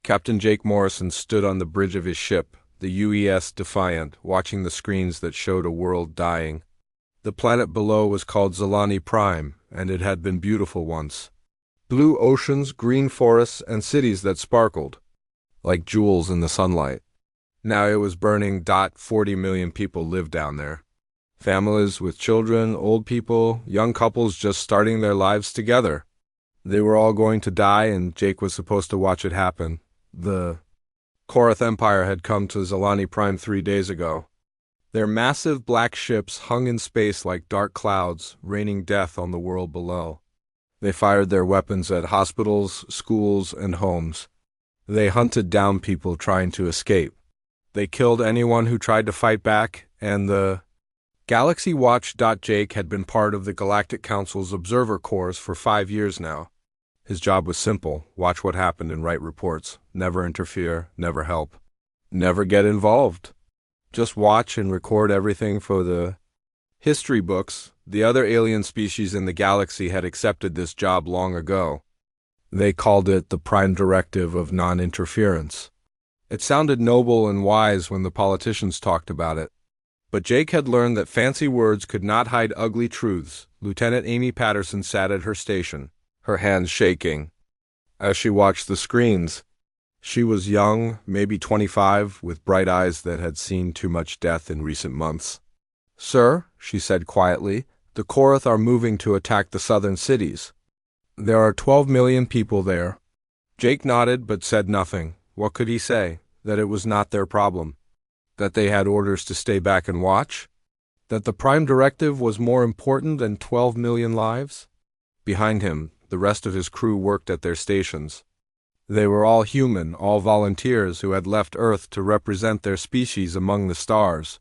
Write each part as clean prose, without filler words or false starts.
Captain Jake Morrison stood on the bridge of his ship, the UES Defiant, watching the screens that showed a world dying. The planet below was called Zalani Prime, and it had been beautiful once. Blue oceans, green forests, and cities that sparkled, like jewels in the sunlight. Now it was burning. 40 million people lived down there. Families with children, old people, young couples just starting their lives together. They were all going to die, and Jake was supposed to watch it happen. The Korath Empire had come to Zalani Prime 3 days ago. Their massive black ships hung in space like dark clouds, raining death on the world below. They fired their weapons at hospitals, schools, and homes. They hunted down people trying to escape. They killed anyone who tried to fight back, and the Galaxy Watch. Jake had been part of the Galactic Council's Observer Corps for 5 years now. His job was simple: watch what happened and write reports. Never interfere, never help. Never get involved. Just watch and record everything for the history books. The other alien species in the galaxy had accepted this job long ago. They called it the Prime Directive of Non-Interference. It sounded noble and wise when the politicians talked about it. But Jake had learned that fancy words could not hide ugly truths. Lieutenant Amy Patterson sat at her station, her hands shaking, as she watched the screens. She was young, maybe 25, with bright eyes that had seen too much death in recent months. "Sir," she said quietly, "the Korath are moving to attack the southern cities. There are 12 million people there." Jake nodded but said nothing. What could he say? That it was not their problem? That they had orders to stay back and watch? That the Prime Directive was more important than 12 million lives? Behind him, the rest of his crew worked at their stations. They were all human, all volunteers who had left Earth to represent their species among the stars.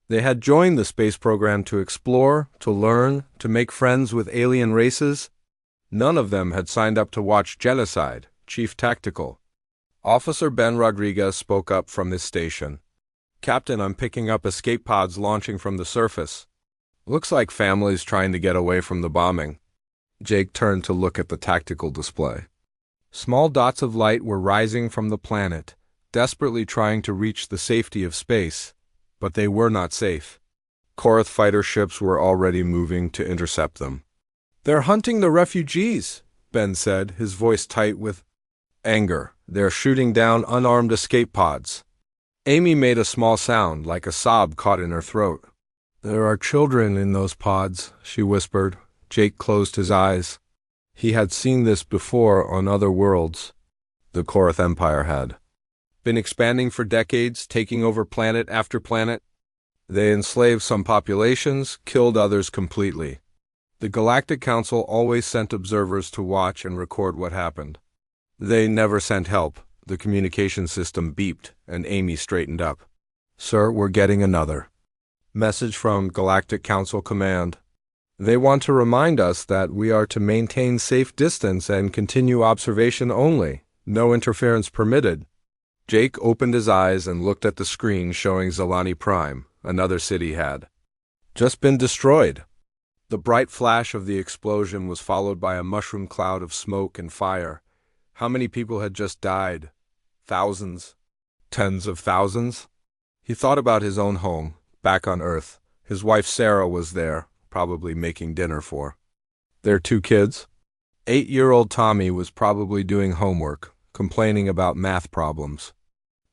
They had joined the space program to explore, to learn, to make friends with alien races. None of them had signed up to watch genocide. Chief Tactical Officer Ben Rodriguez spoke up from his station. "Captain, I'm picking up escape pods launching from the surface. Looks like families trying to get away from the bombing." Jake turned to look at the tactical display. Small dots of light were rising from the planet, desperately trying to reach the safety of space, but they were not safe. Korath fighter ships were already moving to intercept them. "They're hunting the refugees," Ben said, his voice tight with anger. "They're shooting down unarmed escape pods." Amy made a small sound, like a sob caught in her throat. "There are children in those pods," she whispered. Jake closed his eyes. He had seen this before on other worlds. The Korath Empire had been expanding for decades, taking over planet after planet. They enslaved some populations, killed others completely. The Galactic Council always sent observers to watch and record what happened. They never sent help. The communication system beeped, and Amy straightened up. "Sir, we're getting another message from Galactic Council Command. They want to remind us that we are to maintain safe distance and continue observation only. No interference permitted." Jake opened his eyes and looked at the screen showing Zalani Prime. Another city had just been destroyed. The bright flash of the explosion was followed by a mushroom cloud of smoke and fire. How many people had just died? Thousands? Tens of thousands? He thought about his own home, back on Earth. His wife Sarah was there, probably making dinner for their 2 kids. 8-year-old Tommy was probably doing homework, complaining about math problems.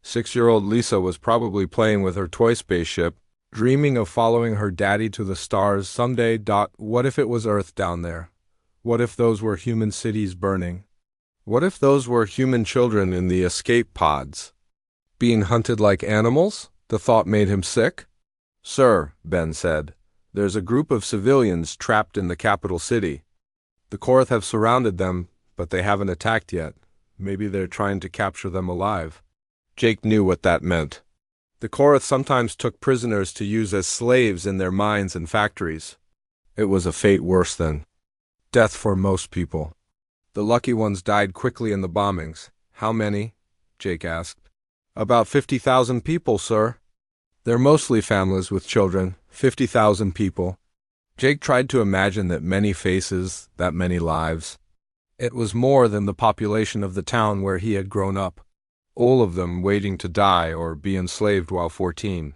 6-year-old Lisa was probably playing with her toy spaceship, dreaming of following her daddy to the stars someday. What if it was Earth down there? What if those were human cities burning? What if those were human children in the escape pods, being hunted like animals? The thought made him sick. "Sir," Ben said, "there's a group of civilians trapped in the capital city. The Korath have surrounded them, but they haven't attacked yet. Maybe they're trying to capture them alive." Jake knew what that meant. The Korath sometimes took prisoners to use as slaves in their mines and factories. It was a fate worse than death for most people. The lucky ones died quickly in the bombings. "How many?" Jake asked. "About 50,000 people, sir." "They're mostly families with children. 50,000 people." Jake tried to imagine that many faces, that many lives. It was more than the population of the town where he had grown up. all of them waiting to die or be enslaved while 14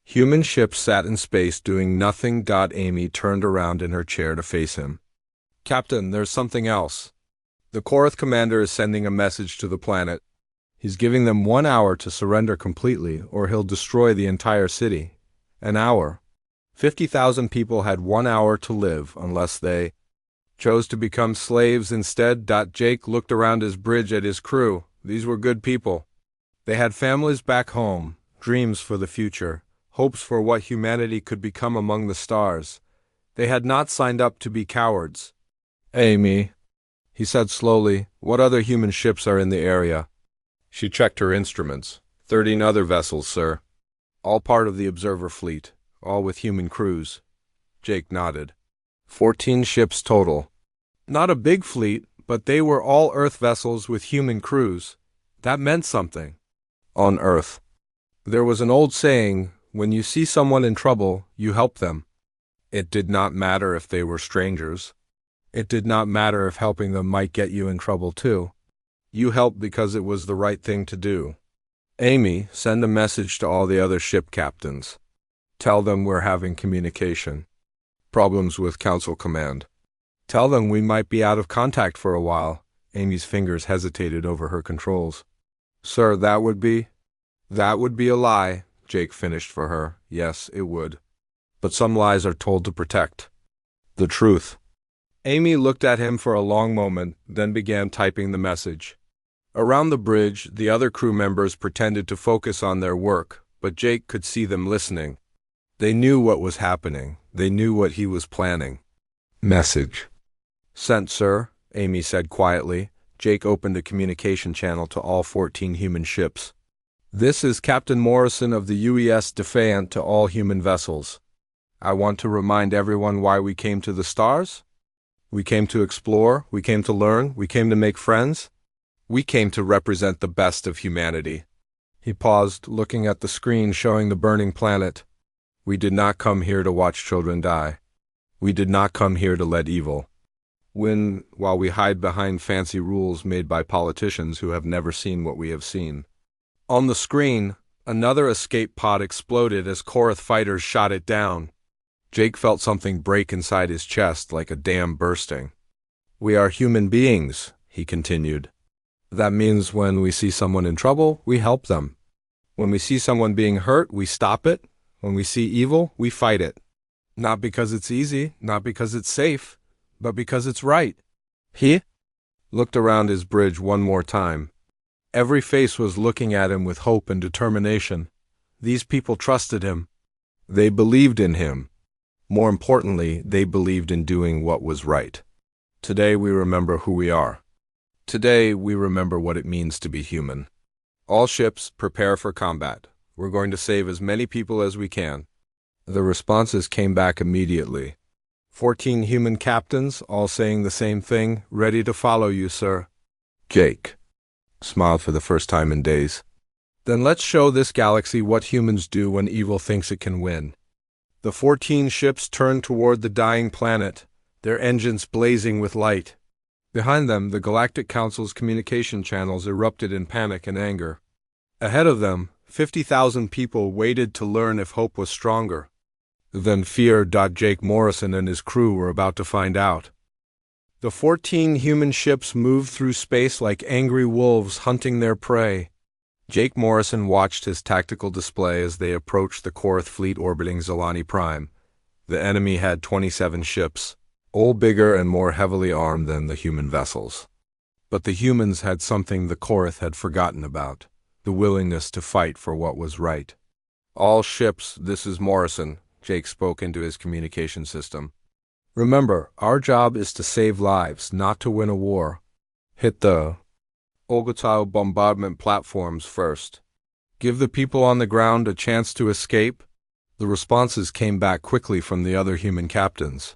human ships sat in space doing nothing. Amy turned around in her chair to face him. Captain, there's something else. The Korath commander is sending a message to the planet. He's giving them 1 hour to surrender completely, or he'll destroy the entire city. An hour. 50,000 people had 1 hour to live unless they chose to become slaves instead. Jake looked around his bridge at his crew. These were good people. They had families back home, dreams for the future, hopes for what humanity could become among the stars. They had not signed up to be cowards. Amy, he said slowly, what other human ships are in the area? She checked her instruments. 13 other vessels, sir. All part of the observer fleet, all with human crews. Jake nodded. 14 ships total. Not a big fleet, but they were all Earth vessels with human crews. That meant something. On Earth. There was an old saying, when you see someone in trouble, you help them. It did not matter if they were strangers. It did not matter if helping them might get you in trouble too. You helped because it was the right thing to do. Amy, send a message to all the other ship captains. Tell them we're having communication problems with Council Command. Tell them we might be out of contact for a while. Amy's fingers hesitated over her controls. Sir, that would be a lie, Jake finished for her. Yes, it would. But some lies are told to protect the truth. Amy looked at him for a long moment, then began typing the message. Around the bridge, the other crew members pretended to focus on their work, but Jake could see them listening. They knew what was happening. They knew what he was planning. Message. Sent, sir, Amy said quietly. Jake opened a communication channel to all 14 human ships. This is Captain Morrison of the UES Defiant to all human vessels. I want to remind everyone why we came to the stars. We came to explore, we came to learn, we came to make friends. We came to represent the best of humanity. He paused, looking at the screen showing the burning planet. We did not come here to watch children die. We did not come here to let evil win while we hide behind fancy rules made by politicians who have never seen what we have seen. On the screen, another escape pod exploded as Korath fighters shot it down. Jake felt something break inside his chest like a dam bursting. We are human beings, he continued. That means when we see someone in trouble, we help them. When we see someone being hurt, we stop it. When we see evil, we fight it. Not because it's easy, not because it's safe, but because it's right. He looked around his bridge one more time. Every face was looking at him with hope and determination. These people trusted him. They believed in him. More importantly, they believed in doing what was right. Today we remember who we are. Today we remember what it means to be human. All ships, prepare for combat. We're going to save as many people as we can. The responses came back immediately. 14 human captains, all saying the same thing, ready to follow you, sir. Jake smiled for the first time in days. Then let's show this galaxy what humans do when evil thinks it can win. The 14 ships turned toward the dying planet, their engines blazing with light. Behind them, the Galactic Council's communication channels erupted in panic and anger. Ahead of them, 50,000 people waited to learn if hope was stronger than fear. Jake Morrison and his crew were about to find out. The 14 human ships moved through space like angry wolves hunting their prey. Jake Morrison watched his tactical display as they approached the Korath fleet orbiting Zalani Prime. The enemy had 27 ships, all bigger and more heavily armed than the human vessels. But the humans had something the Korath had forgotten about, the willingness to fight for what was right. All ships, this is Morrison, Jake spoke into his communication system. Remember, our job is to save lives, not to win a war. Hit the Olgotau bombardment platforms first. Give the people on the ground a chance to escape. The responses came back quickly from the other human captains.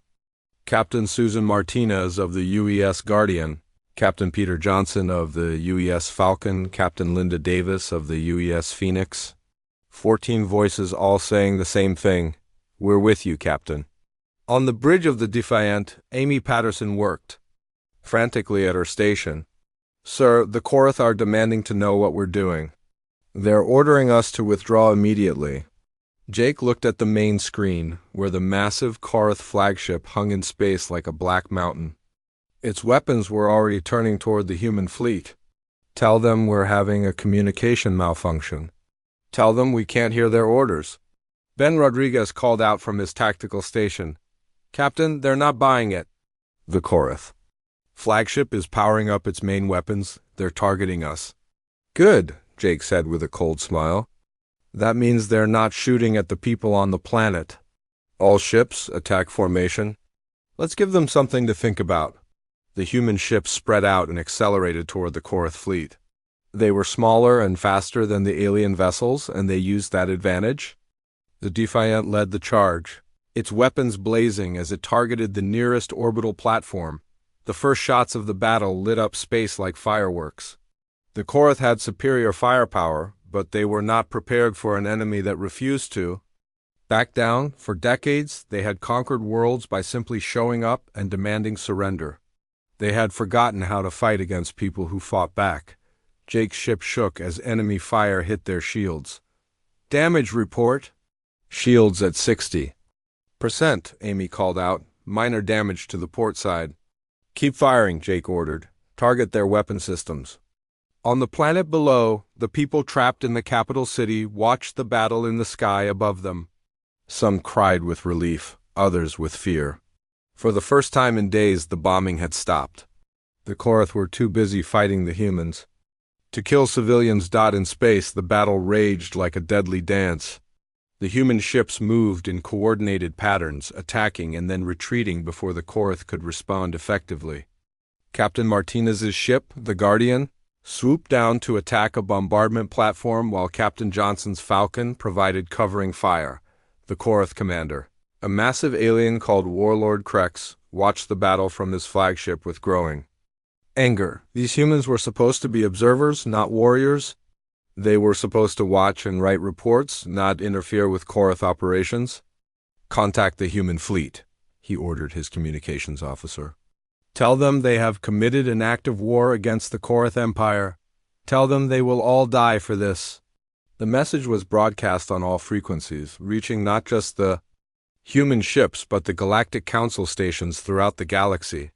Captain Susan Martinez of the UES Guardian, Captain Peter Johnson of the UES Falcon, Captain Linda Davis of the UES Phoenix. 14 voices all saying the same thing. We're with you, Captain. On the bridge of the Defiant, Amy Patterson worked frantically at her station. Sir, the Korath are demanding to know what we're doing. They're ordering us to withdraw immediately. Jake looked at the main screen, where the massive Korath flagship hung in space like a black mountain. Its weapons were already turning toward the human fleet. Tell them we're having a communication malfunction. Tell them we can't hear their orders. Ben Rodriguez called out from his tactical station. Captain, they're not buying it. The Korath flagship is powering up its main weapons. They're targeting us. Good, Jake said with a cold smile. That means they're not shooting at the people on the planet. All ships, attack formation. Let's give them something to think about. The human ships spread out and accelerated toward the Korath fleet. They were smaller and faster than the alien vessels, and they used that advantage. The Defiant led the charge, its weapons blazing as it targeted the nearest orbital platform. The first shots of the battle lit up space like fireworks. The Korath had superior firepower, but they were not prepared for an enemy that refused to back down. For decades, they had conquered worlds by simply showing up and demanding surrender. They had forgotten how to fight against people who fought back. Jake's ship shook as enemy fire hit their shields. Damage report. Shields at 60%, Amy called out. Minor damage to the port side. Keep firing, Jake ordered. Target their weapon systems. On the planet below, the people trapped in the capital city watched the battle in the sky above them. Some cried with relief, others with fear. For the first time in days, the bombing had stopped. The Korath were too busy fighting the humans to kill civilians. In space, the battle raged like a deadly dance. The human ships moved in coordinated patterns, attacking and then retreating before the Korath could respond effectively. Captain Martinez's ship, the Guardian, swooped down to attack a bombardment platform while Captain Johnson's Falcon provided covering fire. The Korath commander, a massive alien called Warlord Krex, watched the battle from his flagship with growing anger. These humans were supposed to be observers, not warriors. They were supposed to watch and write reports, not interfere with Korath operations. Contact the human fleet, he ordered his communications officer. Tell them they have committed an act of war against the Korath Empire. Tell them they will all die for this. The message was broadcast on all frequencies, reaching not just the human ships but the Galactic Council stations throughout the galaxy.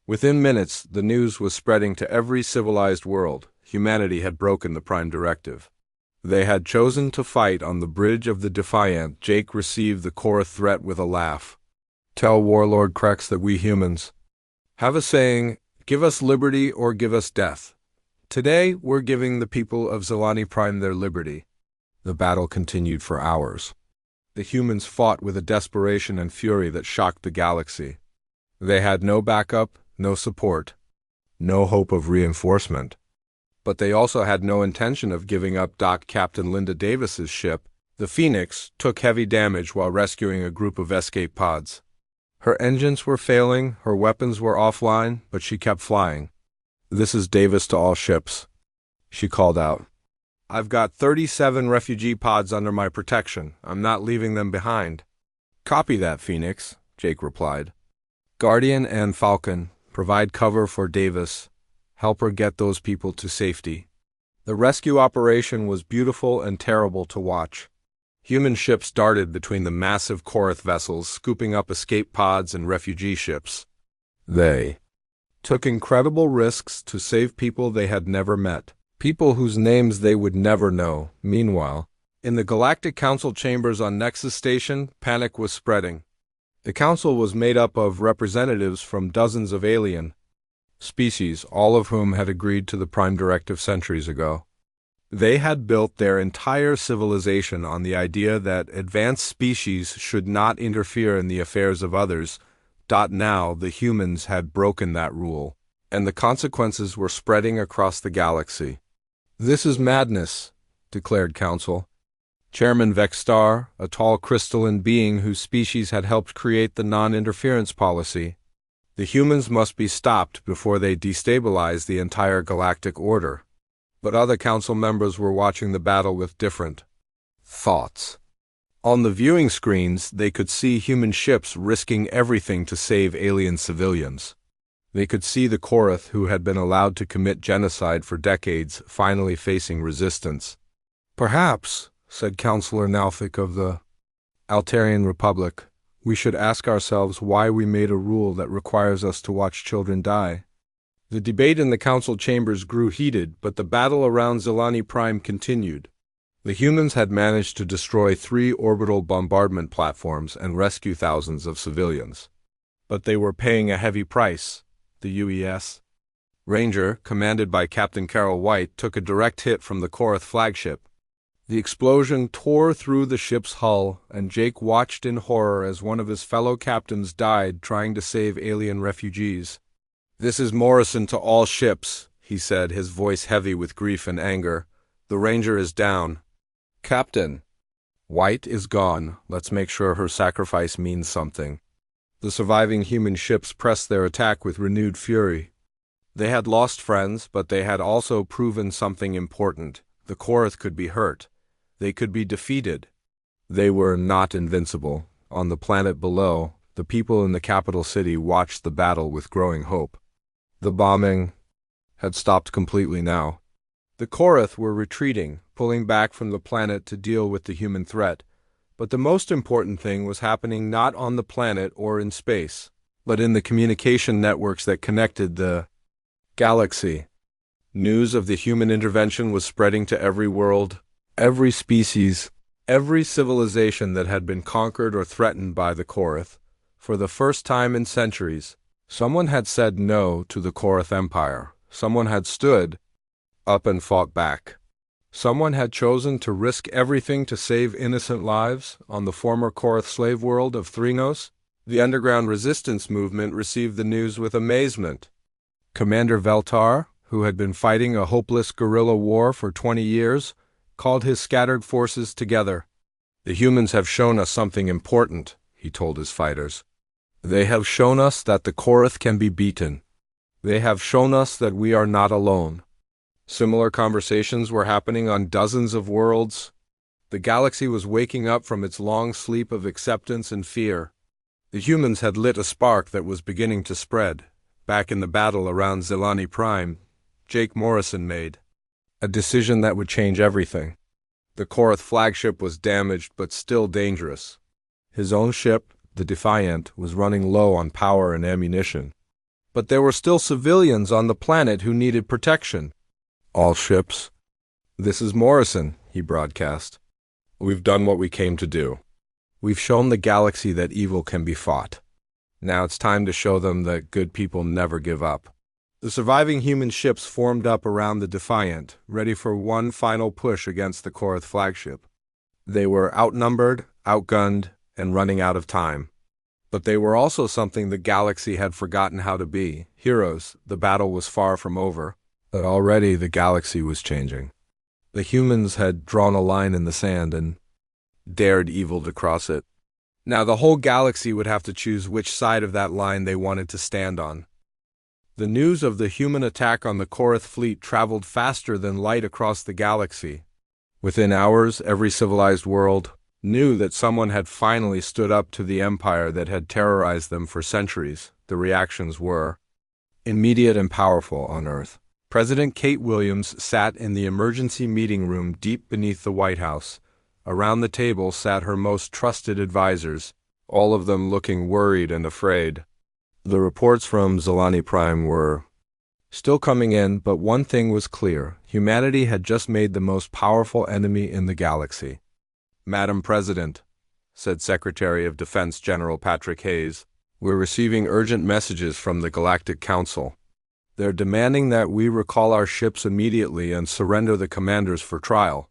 Within minutes, the news was spreading to every civilized world. Humanity had broken the Prime Directive. They had chosen to fight on the bridge of the Defiant. Jake received the Korath threat with a laugh. Tell Warlord Krex that we humans have a saying, give us liberty or give us death. Today, we're giving the people of Zilani Prime their liberty. The battle continued for hours. The humans fought with a desperation and fury that shocked the galaxy. They had no backup, no support, no hope of reinforcement. But they also had no intention of giving up. Captain Linda Davis's ship, the Phoenix, took heavy damage while rescuing a group of escape pods. Her engines were failing, her weapons were offline, but she kept flying. This is Davis to all ships, she called out. I've got 37 refugee pods under my protection. I'm not leaving them behind. Copy that, Phoenix, Jake replied. Guardian and Falcon, provide cover for Davis. Help her get those people to safety. The rescue operation was beautiful and terrible to watch. Human ships darted between the massive Korath vessels, scooping up escape pods and refugee ships. They took incredible risks to save people they had never met, people whose names they would never know. Meanwhile, in the Galactic Council chambers on Nexus Station, panic was spreading. The council was made up of representatives from dozens of alien species, all of whom had agreed to the Prime Directive centuries ago. They had built their entire civilization on the idea that advanced species should not interfere in the affairs of others. Now, the humans had broken that rule, and the consequences were spreading across the galaxy. This is madness, declared Council. Chairman Vexstar, a tall crystalline being whose species had helped create the non-interference policy. The humans must be stopped before they destabilize the entire galactic order. But other council members were watching the battle with different thoughts. On the viewing screens, they could see human ships risking everything to save alien civilians. They could see the Korath, who had been allowed to commit genocide for decades, finally facing resistance. "Perhaps," said Councillor Nalthik of the Altarian Republic, "we should ask ourselves why we made a rule that requires us to watch children die." The debate in the council chambers grew heated, but the battle around Zilani Prime continued. The humans had managed to destroy 3 orbital bombardment platforms and rescue thousands of civilians. But they were paying a heavy price. The UES Ranger, commanded by Captain Carol White, took a direct hit from the Korath flagship. The explosion tore through the ship's hull, and Jake watched in horror as one of his fellow captains died trying to save alien refugees. "This is Morrison to all ships," he said, his voice heavy with grief and anger. "The Ranger is down." "Captain, White is gone. Let's make sure her sacrifice means something." The surviving human ships pressed their attack with renewed fury. They had lost friends, but they had also proven something important. The Korath could be hurt. They could be defeated. They were not invincible. On the planet below, the people in the capital city watched the battle with growing hope. The bombing had stopped completely now. The Korath were retreating, pulling back from the planet to deal with the human threat. But the most important thing was happening not on the planet or in space, but in the communication networks that connected the galaxy. News of the human intervention was spreading to every world, every species, every civilization that had been conquered or threatened by the Korath. For the first time in centuries, someone had said no to the Korath Empire. Someone had stood up and fought back. Someone had chosen to risk everything to save innocent lives. On the former Korath slave world of Thringos, the underground resistance movement received the news with amazement. Commander Veltar, who had been fighting a hopeless guerrilla war for 20 years, called his scattered forces together. "The humans have shown us something important," he told his fighters. "They have shown us that the Korath can be beaten. They have shown us that we are not alone." Similar conversations were happening on dozens of worlds. The galaxy was waking up from its long sleep of acceptance and fear. The humans had lit a spark that was beginning to spread. Back in the battle around Zilani Prime, Jake Morrison made a decision that would change everything. The Korath flagship was damaged but still dangerous. His own ship, the Defiant, was running low on power and ammunition. But there were still civilians on the planet who needed protection. "All ships, this is Morrison," he broadcast. "We've done what we came to do. We've shown the galaxy that evil can be fought. Now it's time to show them that good people never give up." The surviving human ships formed up around the Defiant, ready for one final push against the Korath flagship. They were outnumbered, outgunned, and running out of time. But they were also something the galaxy had forgotten how to be. Heroes. The battle was far from over. But already the galaxy was changing. The humans had drawn a line in the sand and dared evil to cross it. Now the whole galaxy would have to choose which side of that line they wanted to stand on. The news of the human attack on the Korath fleet traveled faster than light across the galaxy. Within hours, every civilized world knew that someone had finally stood up to the empire that had terrorized them for centuries. The reactions were immediate and powerful on Earth. President Kate Williams sat in the emergency meeting room deep beneath the White House. Around the table sat her most trusted advisors, all of them looking worried and afraid. The reports from Zilani Prime were still coming in, but one thing was clear. Humanity had just made the most powerful enemy in the galaxy. "Madam President," said Secretary of Defense General Patrick Hayes, "we're receiving urgent messages from the Galactic Council. They're demanding that we recall our ships immediately and surrender the commanders for trial."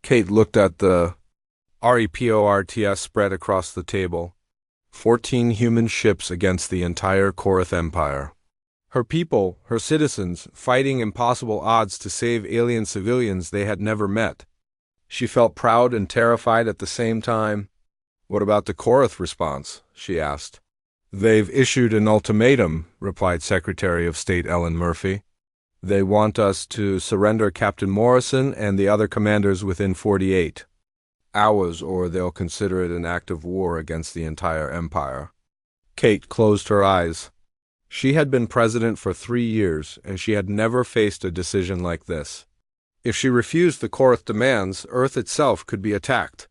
Kate looked at the reports spread across the table. 14 human ships against the entire Korath Empire. Her people, her citizens, fighting impossible odds to save alien civilians they had never met. She felt proud and terrified at the same time. "What about the Korath response?" she asked. "They've issued an ultimatum," replied Secretary of State Ellen Murphy. "They want us to surrender Captain Morrison and the other commanders within 48 hours, or they'll consider it an act of war against the entire empire." Kate closed her eyes. She had been president for 3 years, and she had never faced a decision like this. If she refused the Korath demands, Earth itself could be attacked.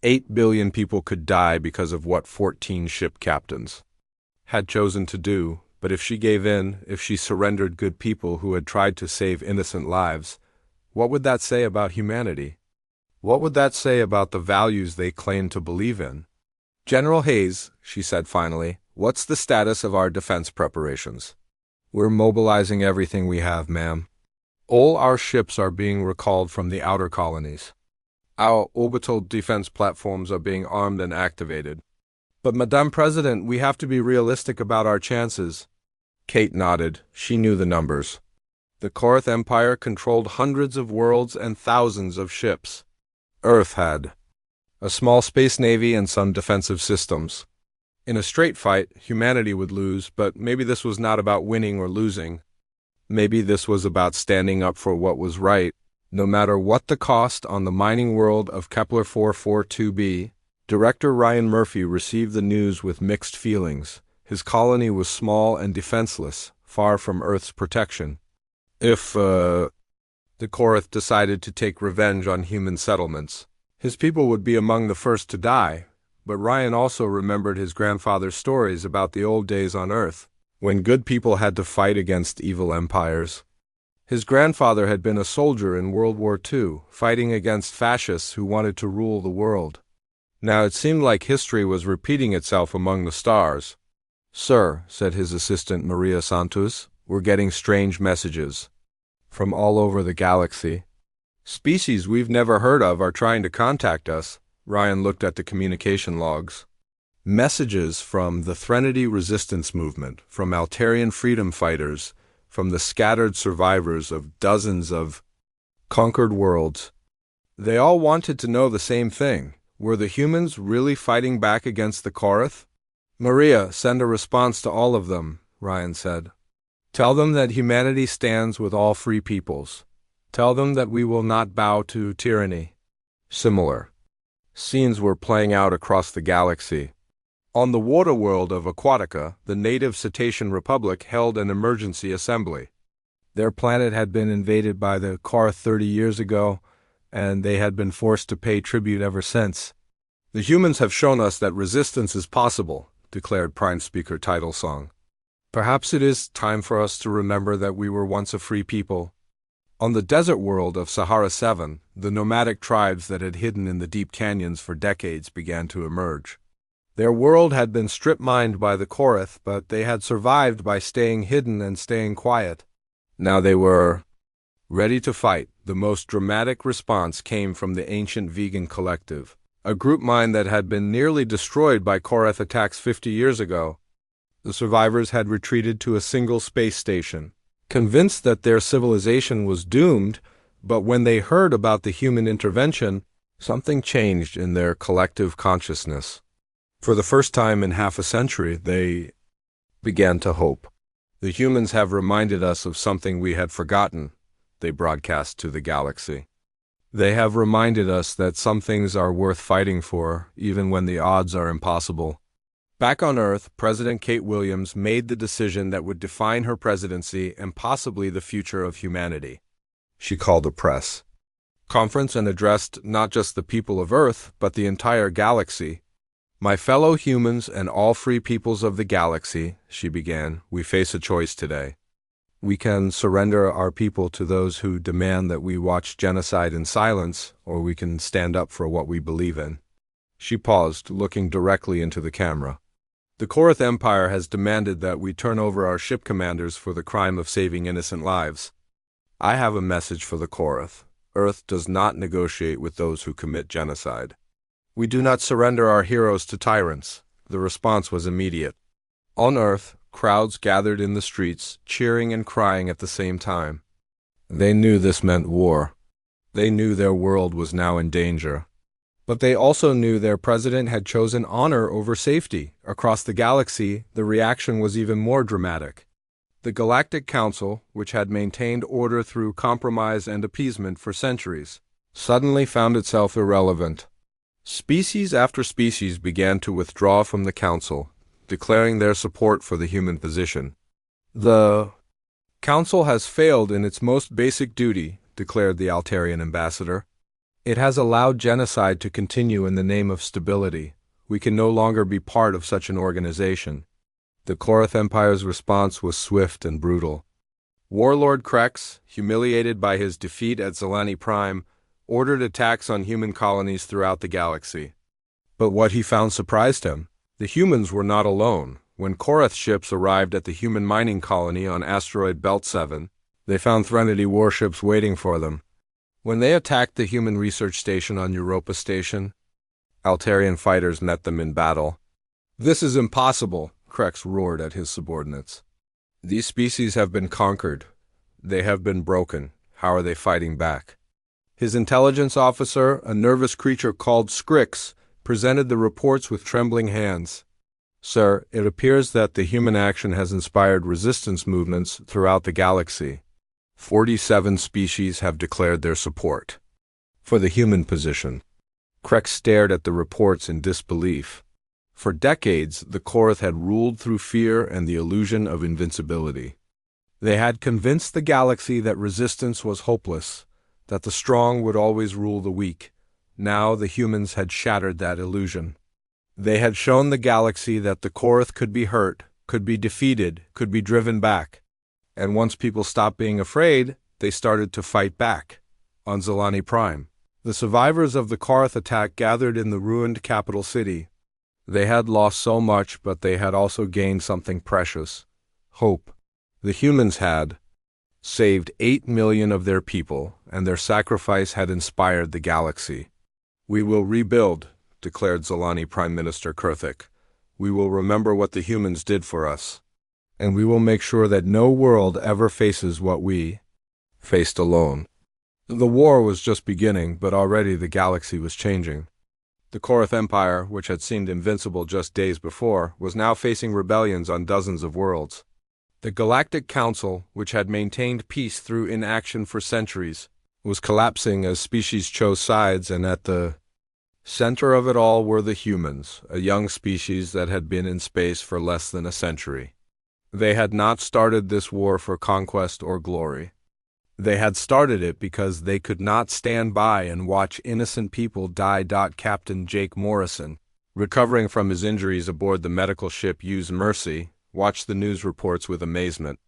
8 billion people could die because of what 14 ship captains had chosen to do, but if she gave in, if she surrendered good people who had tried to save innocent lives, what would that say about humanity? What would that say about the values they claimed to believe in? General Hayes, she said finally, what's the status of our defense preparations? We're mobilizing everything we have, ma'am. All our ships are being recalled from the outer colonies. Our orbital defense platforms are being armed and activated. But, Madame President, we have to be realistic about our chances. Kate nodded. She knew the numbers. The Korath Empire controlled hundreds of worlds and thousands of ships. Earth had a small space navy and some defensive systems. In a straight fight, humanity would lose, but maybe this was not about winning or losing. Maybe this was about standing up for what was right, no matter what the cost. On the mining world of Kepler 442b, Director Ryan Murphy received the news with mixed feelings. His colony was small and defenseless, far from Earth's protection. If, the Korath decided to take revenge on human settlements, his people would be among the first to die. But Ryan also remembered his grandfather's stories about the old days on Earth, when good people had to fight against evil empires. His grandfather had been a soldier in World War II, fighting against fascists who wanted to rule the world. Now it seemed like history was repeating itself among the stars. "Sir," said his assistant Maria Santos, "we're getting strange messages from all over the galaxy. Species we've never heard of are trying to contact us." Ryan looked at the communication logs. Messages from the Threnody resistance movement, from Altarian freedom fighters, from the scattered survivors of dozens of conquered worlds. They all wanted to know the same thing. Were the humans really fighting back against the Korath? "Maria, send a response to all of them," Ryan said. "Tell them that humanity stands with all free peoples. Tell them that we will not bow to tyranny." Similar scenes were playing out across the galaxy. On the water world of Aquatica, the native Cetacean Republic held an emergency assembly. Their planet had been invaded by the Korath 30 years ago, and they had been forced to pay tribute ever since. "The humans have shown us that resistance is possible," declared Prime Speaker Titlesong. "Perhaps it is time for us to remember that we were once a free people." On the desert world of Sahara 7, the nomadic tribes that had hidden in the deep canyons for decades began to emerge. Their world had been strip-mined by the Korath, but they had survived by staying hidden and staying quiet. Now they were ready to fight. The most dramatic response came from the ancient vegan collective, a group mind that had been nearly destroyed by Korath attacks 50 years ago. The survivors had retreated to a single space station, convinced that their civilization was doomed, but when they heard about the human intervention, something changed in their collective consciousness. For the first time in half a century, they began to hope. "The humans have reminded us of something we had forgotten," they broadcast to the galaxy. "They have reminded us that some things are worth fighting for, even when the odds are impossible." Back on Earth, President Kate Williams made the decision that would define her presidency and possibly the future of humanity. She called a press conference and addressed not just the people of Earth, but the entire galaxy. "My fellow humans and all free peoples of the galaxy," she began, "we face a choice today. We can surrender our people to those who demand that we watch genocide in silence, or we can stand up for what we believe in." She paused, looking directly into the camera. "The Korath Empire has demanded that we turn over our ship commanders for the crime of saving innocent lives. I have a message for the Korath. Earth does not negotiate with those who commit genocide. We do not surrender our heroes to tyrants." The response was immediate. On Earth, crowds gathered in the streets, cheering and crying at the same time. They knew this meant war. They knew their world was now in danger. But they also knew their president had chosen honor over safety. Across the galaxy, the reaction was even more dramatic. The Galactic Council, which had maintained order through compromise and appeasement for centuries, suddenly found itself irrelevant. Species after species began to withdraw from the Council, declaring their support for the human position. The Council has failed in its most basic duty, declared the Altarian ambassador. It has allowed genocide to continue in the name of stability. We can no longer be part of such an organization. The Korath Empire's response was swift and brutal. Warlord Krex, humiliated by his defeat at Zalani Prime, ordered attacks on human colonies throughout the galaxy. But what he found surprised him. The humans were not alone. When Korath ships arrived at the human mining colony on asteroid Belt 7, they found Threnody warships waiting for them. When they attacked the human research station on Europa Station, Altarian fighters met them in battle. "This is impossible," Krex roared at his subordinates. "These species have been conquered. They have been broken. How are they fighting back?" His intelligence officer, a nervous creature called Scrix, presented the reports with trembling hands. "Sir, it appears that the human action has inspired resistance movements throughout the galaxy. 47 species have declared their support for the human position." Krex stared at the reports in disbelief. For decades, the Korath had ruled through fear and the illusion of invincibility. They had convinced the galaxy that resistance was hopeless, that the strong would always rule the weak. Now the humans had shattered that illusion. They had shown the galaxy that the Korath could be hurt, could be defeated, could be driven back. And once people stopped being afraid, they started to fight back. On Zalani Prime, the survivors of the Korath attack gathered in the ruined capital city. They had lost so much, but they had also gained something precious: hope. The humans had saved 8 million of their people, and their sacrifice had inspired the galaxy. "We will rebuild," declared Zalani Prime Minister Kurthik. "We will remember what the humans did for us, and we will make sure that no world ever faces what we faced alone." The war was just beginning, but already the galaxy was changing. The Korath Empire, which had seemed invincible just days before, was now facing rebellions on dozens of worlds. The Galactic Council, which had maintained peace through inaction for centuries, was collapsing as species chose sides, and at the center of it all were the humans, a young species that had been in space for less than a century. They had not started this war for conquest or glory. They had started it because they could not stand by and watch innocent people die. Captain Jake Morrison, recovering from his injuries aboard the medical ship USS Mercy, watched the news reports with amazement.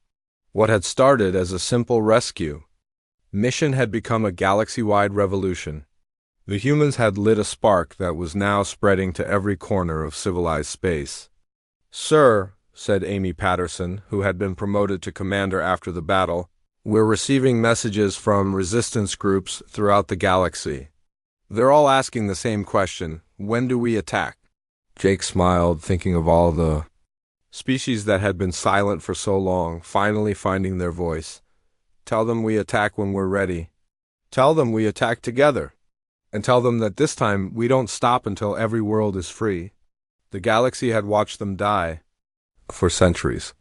What had started as a simple rescue mission had become a galaxy-wide revolution. The humans had lit a spark that was now spreading to every corner of civilized space. "Sir," said Amy Patterson, who had been promoted to commander after the battle, "we're receiving messages from resistance groups throughout the galaxy. They're all asking the same question: when do we attack?" Jake smiled, thinking of all the species that had been silent for so long, finally finding their voice. "Tell them we attack when we're ready. Tell them we attack together. And tell them that this time we don't stop until every world is free." The galaxy had watched them die for centuries.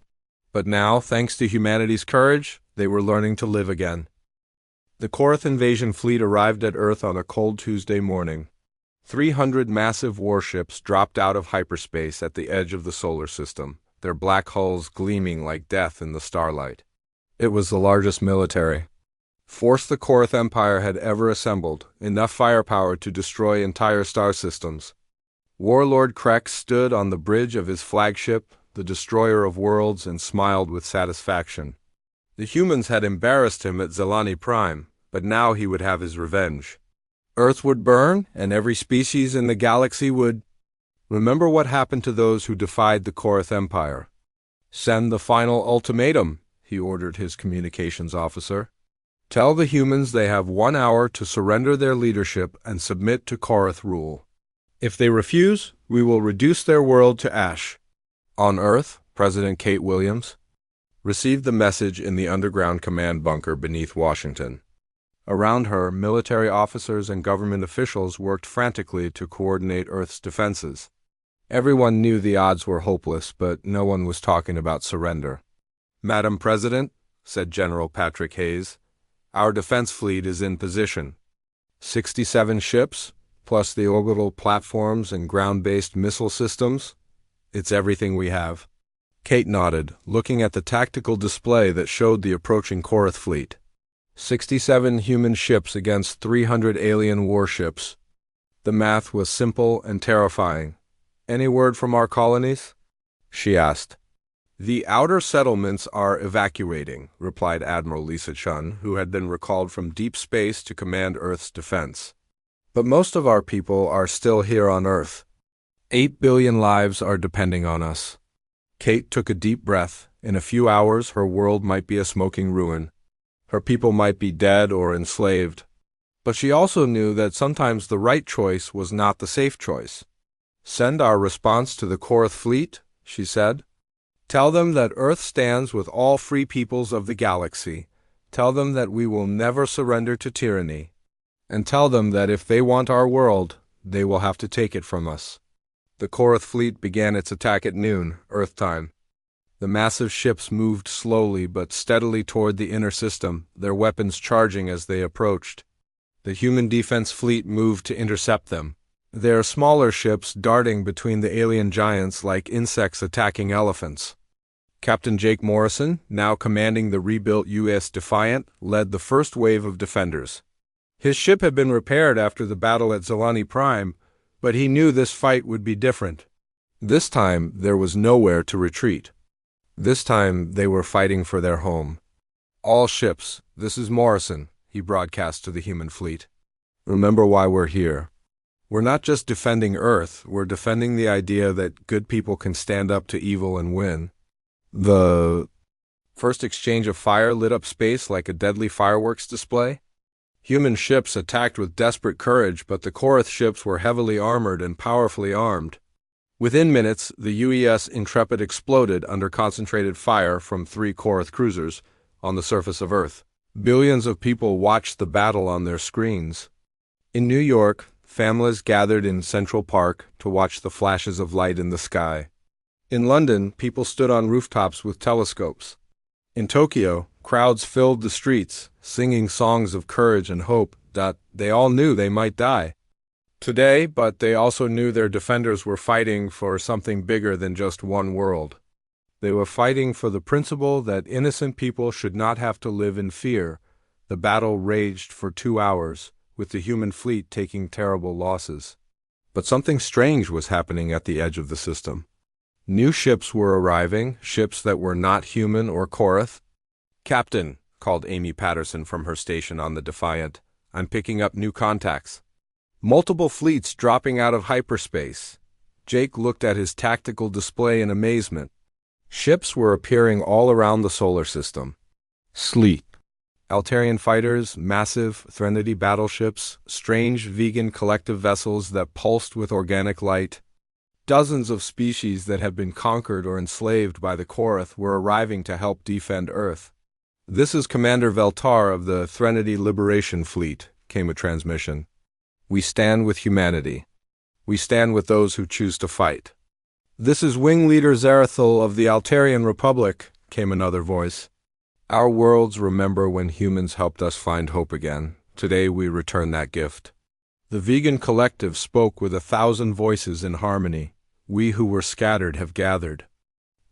But now, thanks to humanity's courage, they were learning to live again. The Korath invasion fleet arrived at Earth on a cold Tuesday morning. 300 massive warships dropped out of hyperspace at the edge of the solar system, their black hulls gleaming like death in the starlight. It was the largest military force the Korath Empire had ever assembled, enough firepower to destroy entire star systems. Warlord Krex stood on the bridge of his flagship, the Destroyer of Worlds, and smiled with satisfaction. The humans had embarrassed him at Zalani Prime, but now he would have his revenge. Earth would burn, and every species in the galaxy would remember what happened to those who defied the Korath Empire. "Send the final ultimatum," he ordered his communications officer. "Tell the humans they have 1 hour to surrender their leadership and submit to Korath rule. If they refuse, we will reduce their world to ash." On Earth, President Kate Williams received the message in the underground command bunker beneath Washington. Around her, military officers and government officials worked frantically to coordinate Earth's defenses. Everyone knew the odds were hopeless, but no one was talking about surrender. "Madam President," said General Patrick Hayes, "our defense fleet is in position. 67 ships, plus the orbital platforms and ground-based missile systems. It's everything we have." Kate nodded, looking at the tactical display that showed the approaching Korath fleet. 67 human ships against 300 alien warships. The math was simple and terrifying. "Any word from our colonies?" she asked. "The outer settlements are evacuating," replied Admiral Lisa Chun, who had been recalled from deep space to command Earth's defense. "But most of our people are still here on Earth. 8 billion lives are depending on us." Kate took a deep breath. In a few hours, her world might be a smoking ruin. Her people might be dead or enslaved. But she also knew that sometimes the right choice was not the safe choice. "Send our response to the Korath fleet," she said. "Tell them that Earth stands with all free peoples of the galaxy. Tell them that we will never surrender to tyranny. And tell them that if they want our world, they will have to take it from us." The Korath fleet began its attack at noon, Earth time. The massive ships moved slowly but steadily toward the inner system, their weapons charging as they approached. The human defense fleet moved to intercept them, their smaller ships darting between the alien giants like insects attacking elephants. Captain Jake Morrison, now commanding the rebuilt U.S. Defiant, led the first wave of defenders. His ship had been repaired after the battle at Zalani Prime, but he knew this fight would be different. This time, there was nowhere to retreat. This time, they were fighting for their home. "All ships, this is Morrison," he broadcast to the human fleet. "Remember why we're here. We're not just defending Earth, we're defending the idea that good people can stand up to evil and win." The first exchange of fire lit up space like a deadly fireworks display. Human ships attacked with desperate courage, but the Korath ships were heavily armored and powerfully armed. Within minutes, the UES Intrepid exploded under concentrated fire from 3 Korath cruisers on the surface of Earth. Billions of people watched the battle on their screens. In New York, families gathered in Central Park to watch the flashes of light in the sky. In London, people stood on rooftops with telescopes. In Tokyo, crowds filled the streets, singing songs of courage and hope that they all knew they might die today, but they also knew their defenders were fighting for something bigger than just one world. They were fighting for the principle that innocent people should not have to live in fear. The battle raged for 2 hours, with the human fleet taking terrible losses. But something strange was happening at the edge of the system. New ships were arriving, ships that were not human or Korath. "Captain," called Amy Patterson from her station on the Defiant, "I'm picking up new contacts. Multiple fleets dropping out of hyperspace." Jake looked at his tactical display in amazement. Ships were appearing all around the solar system. Sleet. Altarian fighters, massive Threnody battleships, strange vegan collective vessels that pulsed with organic light. Dozens of species that had been conquered or enslaved by the Korath were arriving to help defend Earth. "This is Commander Veltar of the Threnody Liberation Fleet," came a transmission. "We stand with humanity. We stand with those who choose to fight." "This is Wing Leader Zarathul of the Altarian Republic," came another voice. "Our worlds remember when humans helped us find hope again. Today we return that gift." The vegan collective spoke with 1,000 voices in harmony. "We who were scattered have gathered.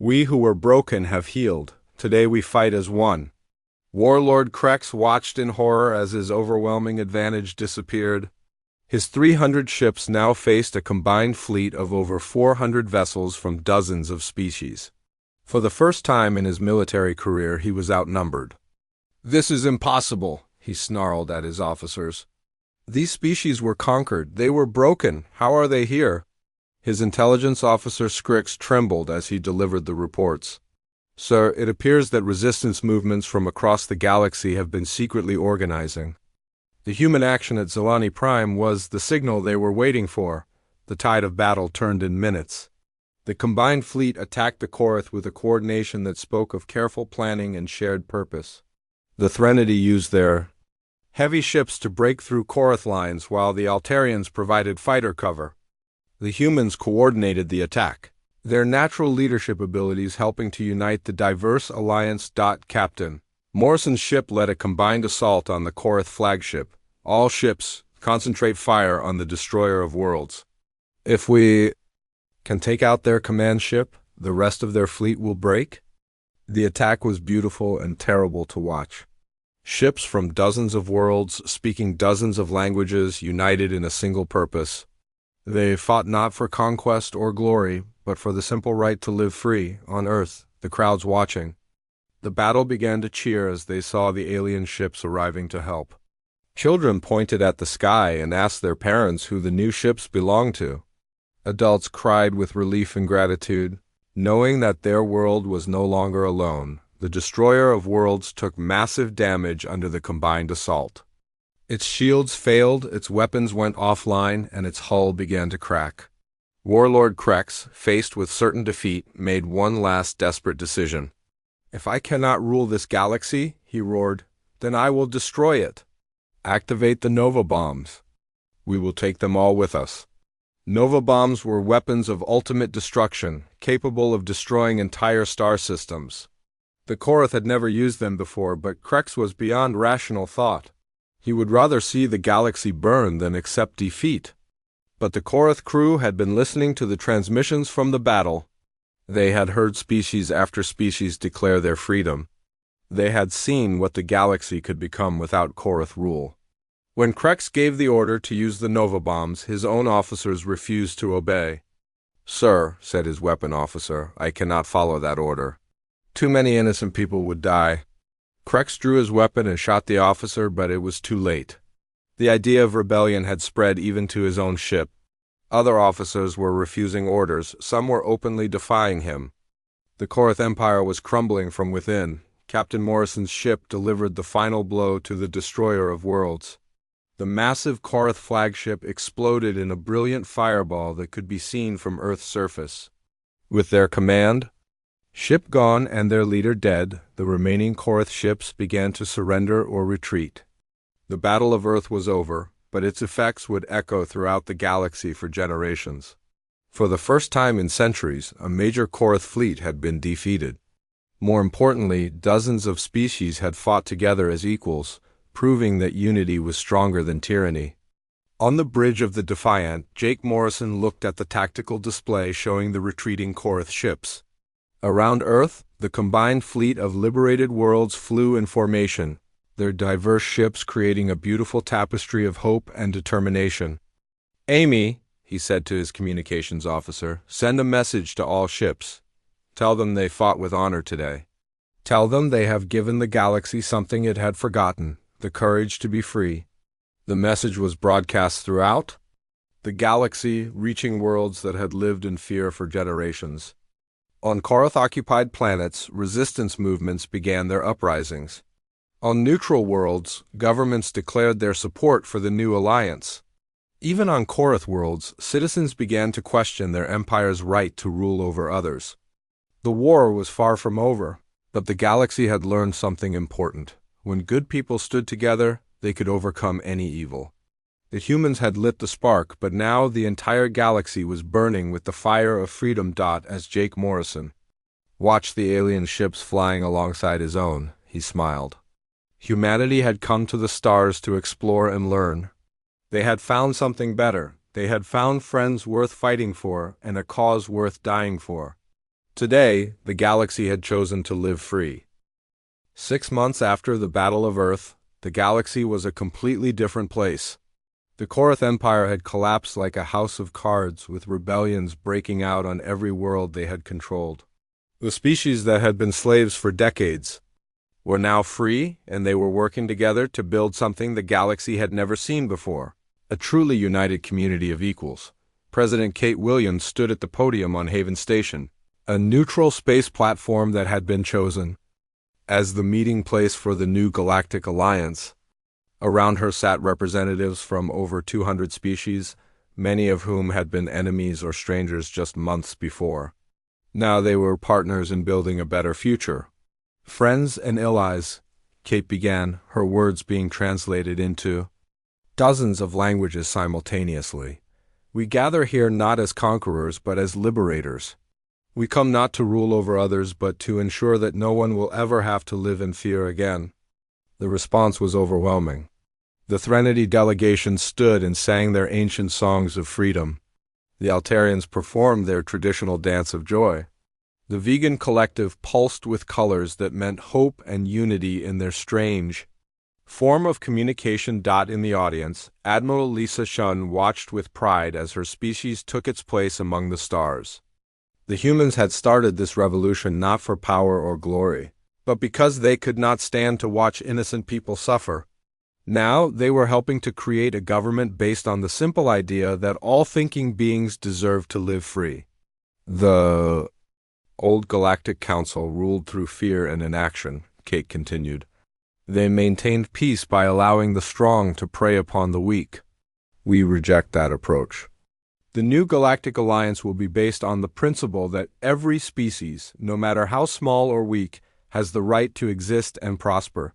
We who were broken have healed. Today we fight as one." Warlord Krex watched in horror as his overwhelming advantage disappeared. His 300 ships now faced a combined fleet of over 400 vessels from dozens of species. For the first time in his military career, he was outnumbered. "This is impossible," he snarled at his officers. "These species were conquered. They were broken. How are they here?" His intelligence officer Skrix trembled as he delivered the reports. "Sir, it appears that resistance movements from across the galaxy have been secretly organizing. The human action at Zalani Prime was the signal they were waiting for." The tide of battle turned in minutes. The combined fleet attacked the Korath with a coordination that spoke of careful planning and shared purpose. The Threnody used their heavy ships to break through Korath lines while the Altarians provided fighter cover. The humans coordinated the attack, their natural leadership abilities helping to unite the diverse alliance. Captain Morrison's ship led a combined assault on the Korath flagship. "All ships, concentrate fire on the Destroyer of Worlds. If we can take out their command ship," the rest of their fleet will break? The attack was beautiful and terrible to watch. Ships from dozens of worlds, speaking dozens of languages, united in a single purpose. They fought not for conquest or glory, but for the simple right to live free, on Earth, the crowds watching. The battle began to cheer as they saw the alien ships arriving to help. Children pointed at the sky and asked their parents who the new ships belonged to. Adults cried with relief and gratitude, knowing that their world was no longer alone. The destroyer of worlds took massive damage under the combined assault. Its shields failed, its weapons went offline, and its hull began to crack. Warlord Krex, faced with certain defeat, made one last desperate decision. "If I cannot rule this galaxy," he roared, "then I will destroy it. Activate the Nova Bombs. We will take them all with us." Nova Bombs were weapons of ultimate destruction, capable of destroying entire star systems. The Korath had never used them before, but Krex was beyond rational thought. He would rather see the galaxy burn than accept defeat. But the Korath crew had been listening to the transmissions from the battle. They had heard species after species declare their freedom. They had seen what the galaxy could become without Korath rule. When Krex gave the order to use the Nova Bombs, his own officers refused to obey. "Sir," said his weapon officer, "I cannot follow that order. Too many innocent people would die." Krex drew his weapon and shot the officer, but it was too late. The idea of rebellion had spread even to his own ship. Other officers were refusing orders, some were openly defying him. The Korath Empire was crumbling from within. Captain Morrison's ship delivered the final blow to the destroyer of worlds. The massive Korath flagship exploded in a brilliant fireball that could be seen from Earth's surface. With their command, ship gone and their leader dead, the remaining Korath ships began to surrender or retreat. The Battle of Earth was over, but its effects would echo throughout the galaxy for generations. For the first time in centuries, a major Korath fleet had been defeated. More importantly, dozens of species had fought together as equals, proving that unity was stronger than tyranny. On the bridge of the Defiant, Jake Morrison looked at the tactical display showing the retreating Korath ships. Around Earth, the combined fleet of liberated worlds flew in formation, their diverse ships creating a beautiful tapestry of hope and determination. "Amy," he said to his communications officer, "send a message to all ships. Tell them they fought with honor today. Tell them they have given the galaxy something it had forgotten, the courage to be free." The message was broadcast throughout the galaxy, reaching worlds that had lived in fear for generations. On Korath-occupied planets, resistance movements began their uprisings. On neutral worlds, governments declared their support for the new alliance. Even on Korath worlds, citizens began to question their empire's right to rule over others. The war was far from over, but the galaxy had learned something important. When good people stood together, they could overcome any evil. The humans had lit the spark, but now the entire galaxy was burning with the fire of freedom. As Jake Morrison watched the alien ships flying alongside his own, he smiled. Humanity had come to the stars to explore and learn. They had found something better. They had found friends worth fighting for and a cause worth dying for. Today, the galaxy had chosen to live free. 6 months after the Battle of Earth, the galaxy was a completely different place. The Korath Empire had collapsed like a house of cards, with rebellions breaking out on every world they had controlled. The species that had been slaves for decades were now free, and they were working together to build something the galaxy had never seen before, a truly united community of equals. President Kate Williams stood at the podium on Haven Station, a neutral space platform that had been chosen as the meeting place for the new Galactic Alliance. Around her sat representatives from over 200 species, many of whom had been enemies or strangers just months before. Now they were partners in building a better future. "Friends and allies," Kate began, her words being translated into dozens of languages simultaneously. "We gather here not as conquerors but as liberators. We come not to rule over others but to ensure that no one will ever have to live in fear again." The response was overwhelming. The Threnody delegation stood and sang their ancient songs of freedom. The Altarians performed their traditional dance of joy. The vegan collective pulsed with colors that meant hope and unity in their strange form of communication. In the audience, Admiral Lisa Shun watched with pride as her species took its place among the stars. The humans had started this revolution not for power or glory, but because they could not stand to watch innocent people suffer. Now they were helping to create a government based on the simple idea that all thinking beings deserve to live free. The old Galactic Council ruled through fear and inaction, Kate continued. They maintained peace by allowing the strong to prey upon the weak. We reject that approach. The new Galactic Alliance will be based on the principle that every species, no matter how small or weak, has the right to exist and prosper.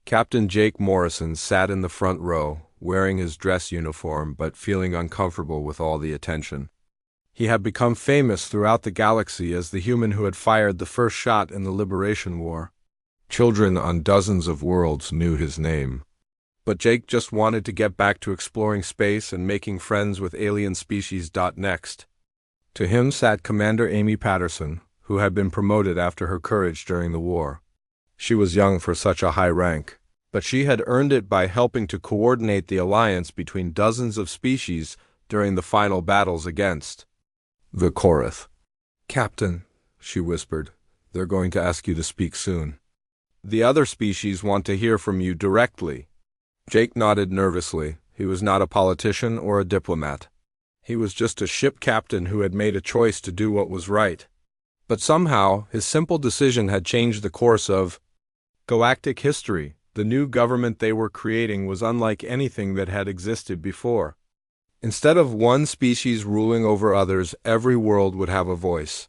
Captain Jake Morrison sat in the front row, wearing his dress uniform but feeling uncomfortable with all the attention. He had become famous throughout the galaxy as the human who had fired the first shot in the Liberation War. Children on dozens of worlds knew his name. But Jake just wanted to get back to exploring space and making friends with alien species. Next to him sat Commander Amy Patterson, who had been promoted after her courage during the war. She was young for such a high rank, but she had earned it by helping to coordinate the alliance between dozens of species during the final battles against the Korath. Captain, she whispered, they're going to ask you to speak soon. The other species want to hear from you directly. Jake nodded nervously. He was not a politician or a diplomat. He was just a ship captain who had made a choice to do what was right. But somehow, his simple decision had changed the course of galactic history. The new government they were creating was unlike anything that had existed before. Instead of one species ruling over others, every world would have a voice.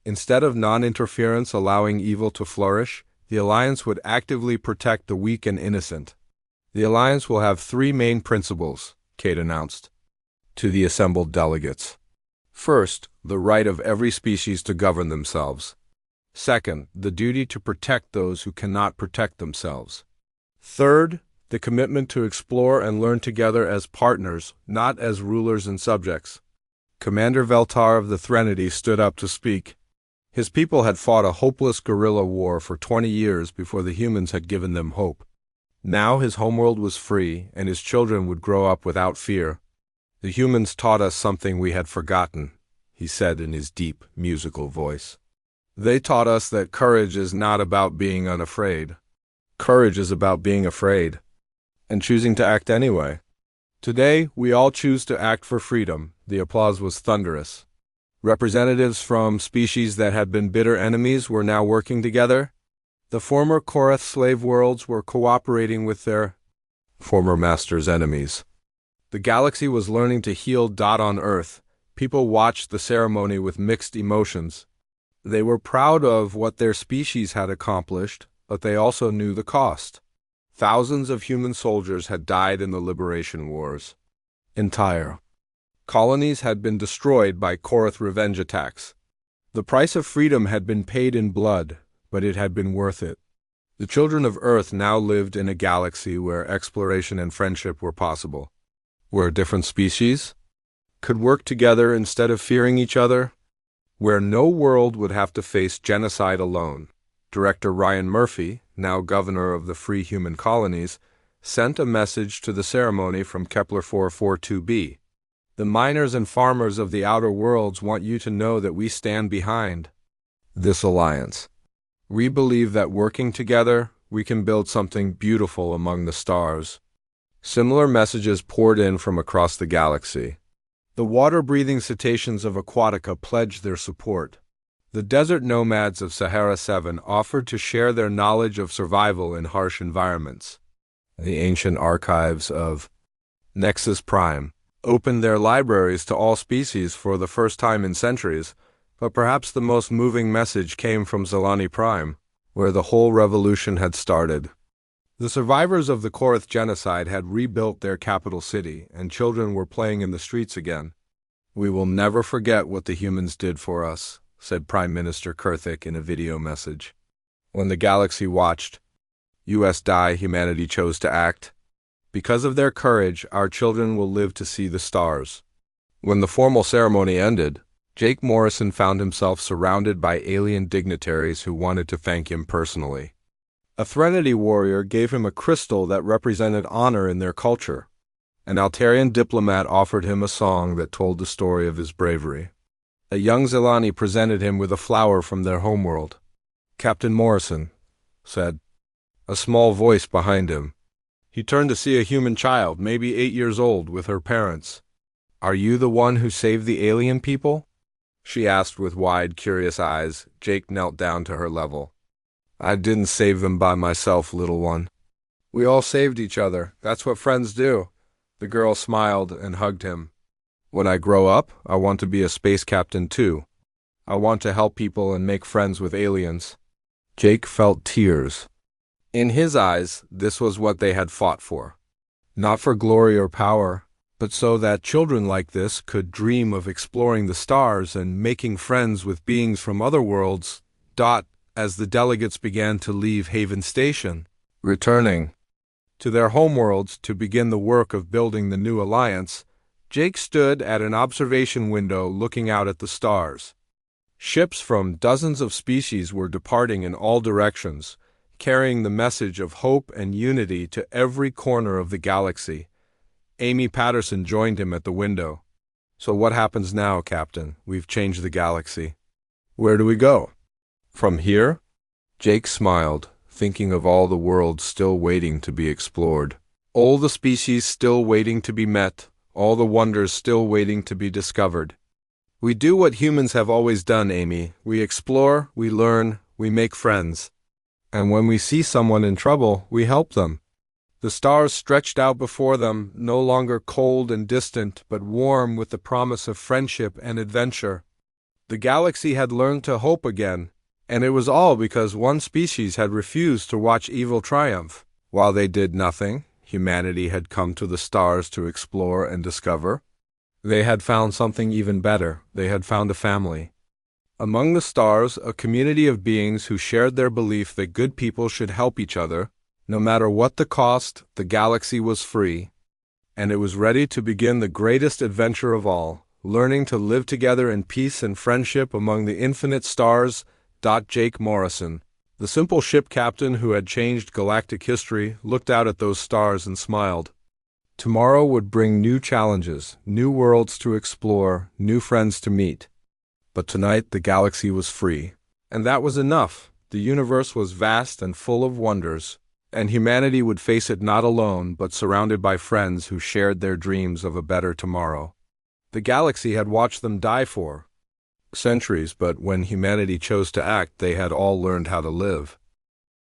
Instead of non-interference allowing evil to flourish, the Alliance would actively protect the weak and innocent. The Alliance will have 3 main principles, Kate announced to the assembled delegates. First, the right of every species to govern themselves. Second, the duty to protect those who cannot protect themselves. Third, the commitment to explore and learn together as partners, not as rulers and subjects. Commander Veltar of the Threnody stood up to speak. His people had fought a hopeless guerrilla war for 20 years before the humans had given them hope. Now his homeworld was free, and his children would grow up without fear. The humans taught us something we had forgotten, he said in his deep, musical voice. They taught us that courage is not about being unafraid. Courage is about being afraid, and choosing to act anyway. Today, we all choose to act for freedom. The applause was thunderous. Representatives from species that had been bitter enemies were now working together. The former Korath slave worlds were cooperating with their former masters' enemies. The galaxy was learning to heal. On Earth, people watched the ceremony with mixed emotions. They were proud of what their species had accomplished, but they also knew the cost. Thousands of human soldiers had died in the Liberation Wars. Entire colonies had been destroyed by Korath revenge attacks. The price of freedom had been paid in blood, but it had been worth it. The children of Earth now lived in a galaxy where exploration and friendship were possible, where different species could work together instead of fearing each other, where no world would have to face genocide alone. Director Ryan Murphy, now governor of the Free Human Colonies, sent a message to the ceremony from Kepler 442b. The miners and farmers of the outer worlds want you to know that we stand behind this alliance. We believe that working together, we can build something beautiful among the stars. Similar messages poured in from across the galaxy. The water-breathing cetaceans of Aquatica pledged their support. The desert nomads of Sahara 7 offered to share their knowledge of survival in harsh environments. The ancient archives of Nexus Prime opened their libraries to all species for the first time in centuries, but perhaps the most moving message came from Zalani Prime, where the whole revolution had started. The survivors of the Korath genocide had rebuilt their capital city, and children were playing in the streets again. We will never forget what the humans did for us, said Prime Minister Kurthik in a video message. When the galaxy watched, US die, humanity chose to act. Because of their courage, our children will live to see the stars. When the formal ceremony ended, Jake Morrison found himself surrounded by alien dignitaries who wanted to thank him personally. A Threnody warrior gave him a crystal that represented honor in their culture. An Altarian diplomat offered him a song that told the story of his bravery. A young Zelani presented him with a flower from their homeworld. "Captain Morrison," said a small voice behind him. He turned to see a human child, maybe 8 years old, with her parents. "Are you the one who saved the alien people?" she asked with wide, curious eyes. Jake knelt down to her level. "I didn't save them by myself, little one. We all saved each other. That's what friends do." The girl smiled and hugged him. "When I grow up, I want to be a space captain too. I want to help people and make friends with aliens." Jake felt tears. In his eyes, this was what they had fought for. Not for glory or power, but so that children like this could dream of exploring the stars and making friends with beings from other worlds. As the delegates began to leave Haven Station, returning to their homeworlds to begin the work of building the new alliance, Jake stood at an observation window looking out at the stars. Ships from dozens of species were departing in all directions, carrying the message of hope and unity to every corner of the galaxy. Amy Patterson joined him at the window. "So what happens now, Captain? We've changed the galaxy. Where do we go? From here?" Jake smiled, thinking of all the worlds still waiting to be explored. All the species still waiting to be met, all the wonders still waiting to be discovered. "We do what humans have always done, Amy. We explore, we learn, we make friends. And when we see someone in trouble, we help them." The stars stretched out before them, no longer cold and distant, but warm with the promise of friendship and adventure. The galaxy had learned to hope again, and it was all because one species had refused to watch evil triumph. While they did nothing, humanity had come to the stars to explore and discover. They had found something even better. They had found a family. Among the stars, a community of beings who shared their belief that good people should help each other. No matter what the cost, the galaxy was free, and it was ready to begin the greatest adventure of all, learning to live together in peace and friendship among the infinite stars. Jake Morrison, the simple ship captain who had changed galactic history, looked out at those stars and smiled. Tomorrow would bring new challenges, new worlds to explore, new friends to meet. But tonight the galaxy was free, and that was enough. The universe was vast and full of wonders, and humanity would face it not alone, but surrounded by friends who shared their dreams of a better tomorrow. The galaxy had watched them die for centuries, but when humanity chose to act, they had all learned how to live.